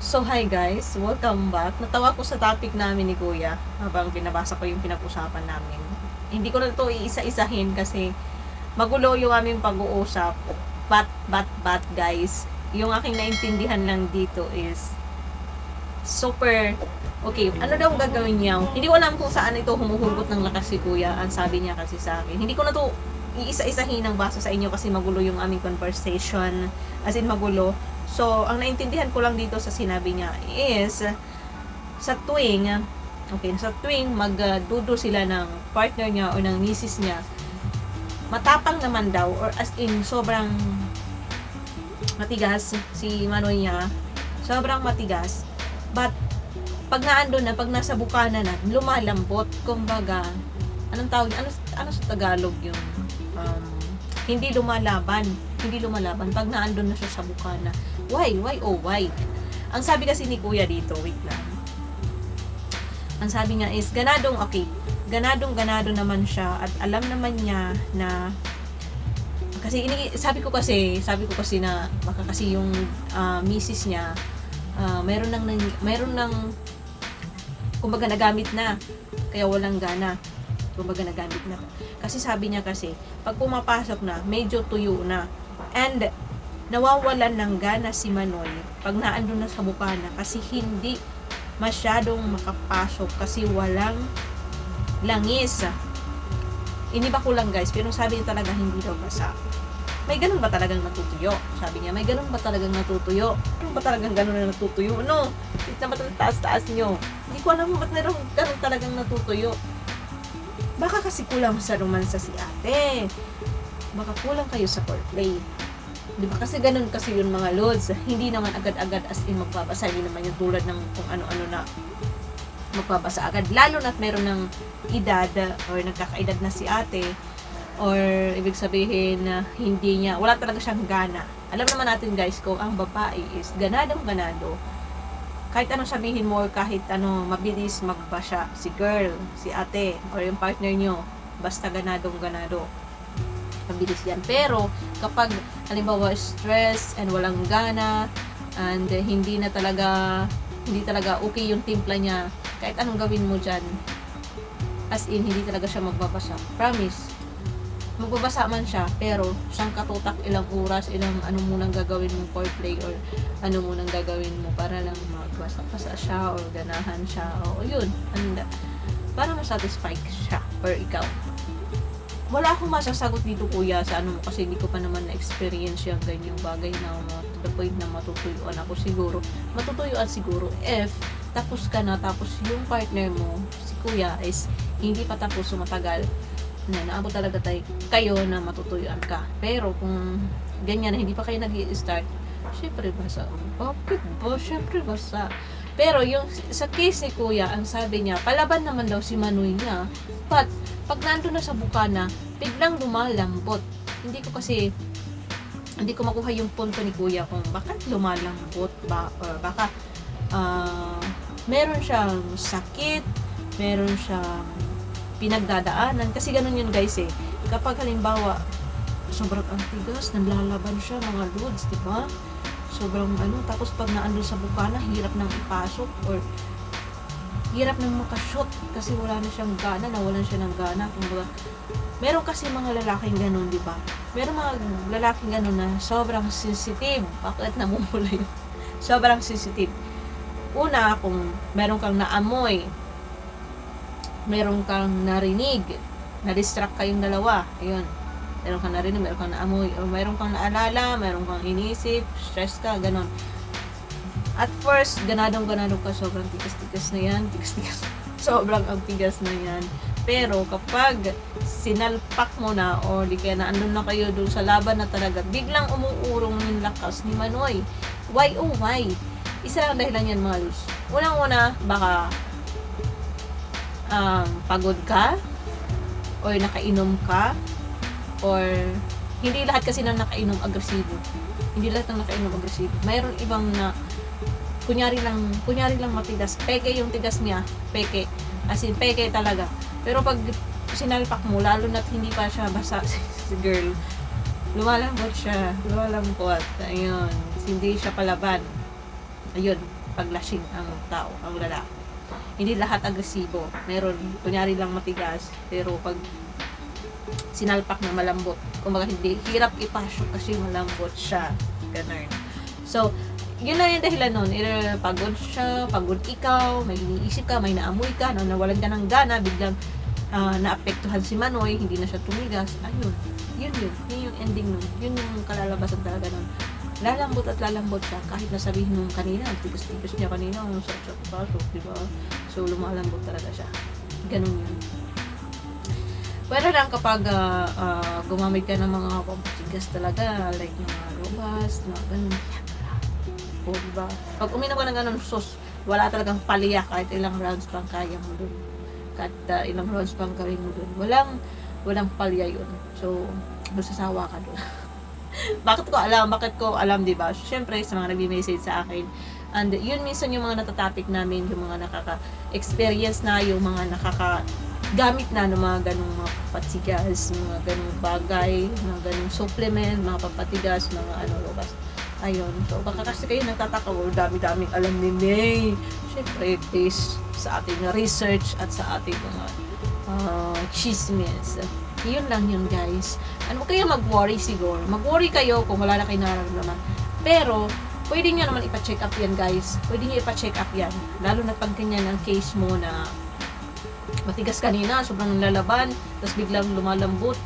So, hi guys, welcome back. Natawa ko sa topic namin ni Kuya habang binabasa ko yung pinag-usapan namin. Hindi ko na ito iisa-isahin kasi magulo yung aming pag-uusap. But guys, yung aking naintindihan lang dito is super okay. Ano daw ang gagawin niya? Hindi ko alam kung saan ito humuhugot ng lakas si Kuya. Ang sabi niya kasi sa akin. Hindi ko na to iisa-isahin ng basa sa inyo kasi magulo yung aming conversation. As in magulo. So, ang naintindihan ko lang dito sa sinabi niya is, sa tuwing magdudo sila ng partner niya o ng misis niya, matapang naman daw, or as in, sobrang matigas si Manoy niya, sobrang matigas, but, pag naandun na, pag nasa bukana na, lumalambot, kumbaga, anong tawag, ano sa Tagalog yung, hindi lumalaban, pag naandun na siya sa bukana. Why? Ang sabi kasi ni Kuya dito, wait lang. Ang sabi niya is, ganado naman siya at alam naman niya na kasi sabi ko kasi na baka kasi yung misis niya meron ng kumbaga nagamit na kaya walang gana. Kumbaga nagamit na. Kasi sabi niya kasi pag pumapasok na, medyo tuyo na. And nawawalan ng gana si Manoy pag naandun na sa bukana kasi hindi masyadong makapasok kasi walang langis. Iniba ko lang guys, pero sabi niya talaga hindi daw basa. May ganun ba talagang natutuyo? Sabi niya, may ganun ba talagang natutuyo? Ano ba talagang ganun na natutuyo? Ano? Ito naman ang taas-taas nyo. Hindi ko alam ba't meron ganun talagang natutuyo. Baka kasi kulang sa romansa si ate. Baka kulang kayo sa foreplay. Di ba kasi ganun kasi yung mga lods, hindi naman agad-agad as in magbabasa, hindi naman yung tulad ng kung ano-ano na magbabasa agad, lalo na't meron ng edad or nagkakaedad na si ate, or ibig sabihin na hindi niya, wala talaga siyang gana. Alam naman natin guys, kung ang babae is ganado, kahit anong sabihin mo or kahit ano, mabilis magbasa si girl, si ate, or yung partner nyo, basta ganado mabilis yan. Pero kapag halimbawa stress and walang gana and hindi talaga okay yung timpla niya, kahit anong gawin mo dyan, as in hindi talaga siya magbabasa, promise. Magbabasa man siya, pero siyang katutak ilang oras, ilang ano munang gagawin mo for play or ano munang gagawin mo para lang magbasa siya or ganahan siya o yun, and para masatisfy siya or ikaw. Wala akong masasagot dito kuya sa ano mo kasi hindi ko pa naman na-experience yung ganyang bagay na to the point na matutuyuan ako siguro. Matutuyuan siguro if tapos ka na, tapos yung partner mo, si kuya, is hindi pa tapos o matagal na naabot talaga kayo na matutuyuan ka. Pero kung ganyan na hindi pa kayo nag-i-start, syempre basa. Bakit ba? Syempre basa. Pero yung sa case ni kuya, ang sabi niya, palaban naman daw si Manoy niya. But pag nandun na sa bukana, biglang lumalambot. Hindi ko makuha yung punto ni kuya kung bakit lumalambot ba, or baka meron siyang sakit, meron siyang pinagdadaanan, kasi ganun yun guys eh. Kapag halimbawa sobrang antigas, naglalaban siya mga loads, di ba? Sobrang tapos pag naandun sa bukana, hirap nang ipasok or hirap nang makashoot kasi wala na siyang gana, nawalan siya ng gana. Kumbaga, meron kasi mga lalaking ganun, di ba? Meron mga lalaking ganun na sobrang sensitive. Bakit namumula yun? Sobrang sensitive. Una, kung meron kang naamoy, meron kang narinig, na-distract kayong dalawa, ayun. Meron kang narinig, meron kang naamoy, o meron kang naalala, meron kang inisip, stress ka, ganun. At first, ganadong ka, sobrang tigas-tigas na yan, sobrang ang tigas na yan. Pero kapag sinalpak mo na o di kaya naandun na kayo doon sa laban na talaga, biglang umuurong yung lakas ni Manoy. Why? Isa lang dahilan yan mga lus. Unang-una, baka pagod ka or nakainom ka or hindi lahat kasi na nakainom agresibo. Mayroon ibang na kunyari lang matigas, peke yung tigas niya, peke, as in peke talaga. Pero pag sinalpak mo, lalo na't hindi pa siya basa si girl, lumalambot, ayun, hindi siya palaban. ayun, paglashing ang tao, ang lalaki. Hindi lahat agresibo. Meron, kunyari lang matigas, pero pag sinalpak na malambot, kumbaga hindi, hirap ipasok kasi malambot siya. Ganun. So, yun lang yung dahilan nun. Either pagod siya, pagod ikaw, may iniisip ka, may naamoy ka, nawalan ka ng gana, biglang naapektuhan si Manoy, hindi na siya tumigas. Ayun. Yun yung ending nun. Yun yung kalalabasan talaga nun. Lalambot at lalambot siya kahit nasabihin nung kanina, tigas-tigas niya kanina, ang sarap pasok, di ba? So, lumalambot talaga siya. Ganun yun. Pero lang kapag gumamit ka ng mga pampatigas talaga, like yung mga robust, na ganun, o diba? Pag uminom ka ng ganun sauce, wala talagang palya kahit ilang rounds pang kaya mo dun. Kahit ilang rounds pang gawin mo dun. Walang palya yun. So, masasawa ka dun. Bakit ko alam, diba? Siyempre, sa mga nag-message sa akin, and yun minsan yung mga natatopic namin, yung mga nakaka-experience na, yung mga gamit na ng mga ganong mga papatigas, mga ganong bagay, mga ganong supplement, mga papatigas, mga robas. Ayun. So, baka kasi kayo nagtataka, dami-daming alam ni May. Siyempre, based sa ating research at sa ating mga chismes. Yun lang yun, guys. Ano kayo mag-worry siguro? Mag-worry kayo kung wala na kayo nararamdaman. Pero, pwede nyo naman ipa-check up yan, guys. Pwede nyo ipa-check up yan. Lalo na pag ganyan ang case mo na matigas kanina, sobrang lalaban, tapos biglang lumalambot.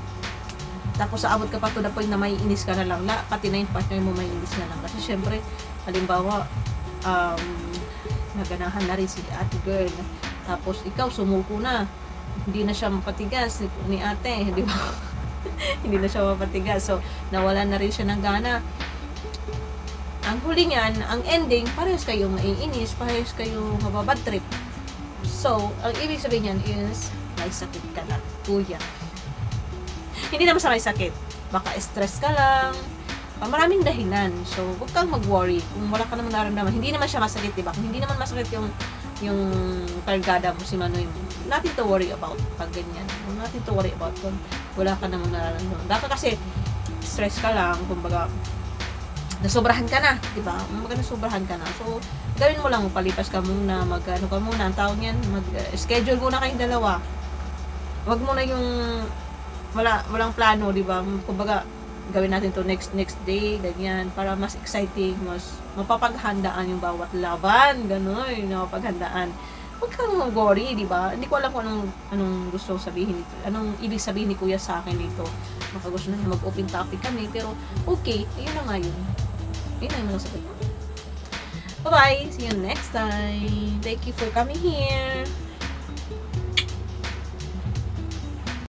Tapos aabot ka pa to the point na may inis ka na lang. Pati na yung partner mo may inis na lang. Kasi syempre, halimbawa, naganahan na rin si ate girl. Tapos ikaw, sumuko na. Hindi na siya mapatigas ni ate, di ba? Hindi na siya mapatigas. So, nawalan na rin siya ng gana. Ang huli niyan, ang ending, parehas kayong naiinis, parehas kayong mababad trip. So, ang ibig sabihin niyan is, may sakit ka na, kuya. Hindi naman sa may sakit. Baka stress ka lang. Maraming dahilan. So, huwag kang mag-worry. Kung wala ka naman nararamdaman, hindi naman siya masakit, diba? Kung hindi naman masakit yung kargada mo, si Manoy mo, nothing to worry about pag ganyan. Nothing to worry about kung wala ka naman nararamdaman. Baka kasi, stress ka lang, kumbaga, nasobrahan ka na, diba? Nasobrahan ka na. So, gawin mo lang, palipas ka muna, mag-ano ka muna, ang tawag yan, mag-schedule muna kayong dalawa. Huwag mo na yung walang plano, diba? Kumbaga, gawin natin to next day, ganyan, para mas exciting, mas mapapaghandaan yung bawat laban, gano'n, mapapaghandaan. Huwag kang worry, diba? Hindi ko alam kung anong gusto sabihin nito, anong ibig sabihin ni Kuya sa akin dito. Baka gusto na niya mag-open topic kami, pero okay, ayun na nga yun. Yun na yung masasabi ko. Bye-bye! See you next time! Thank you for coming here!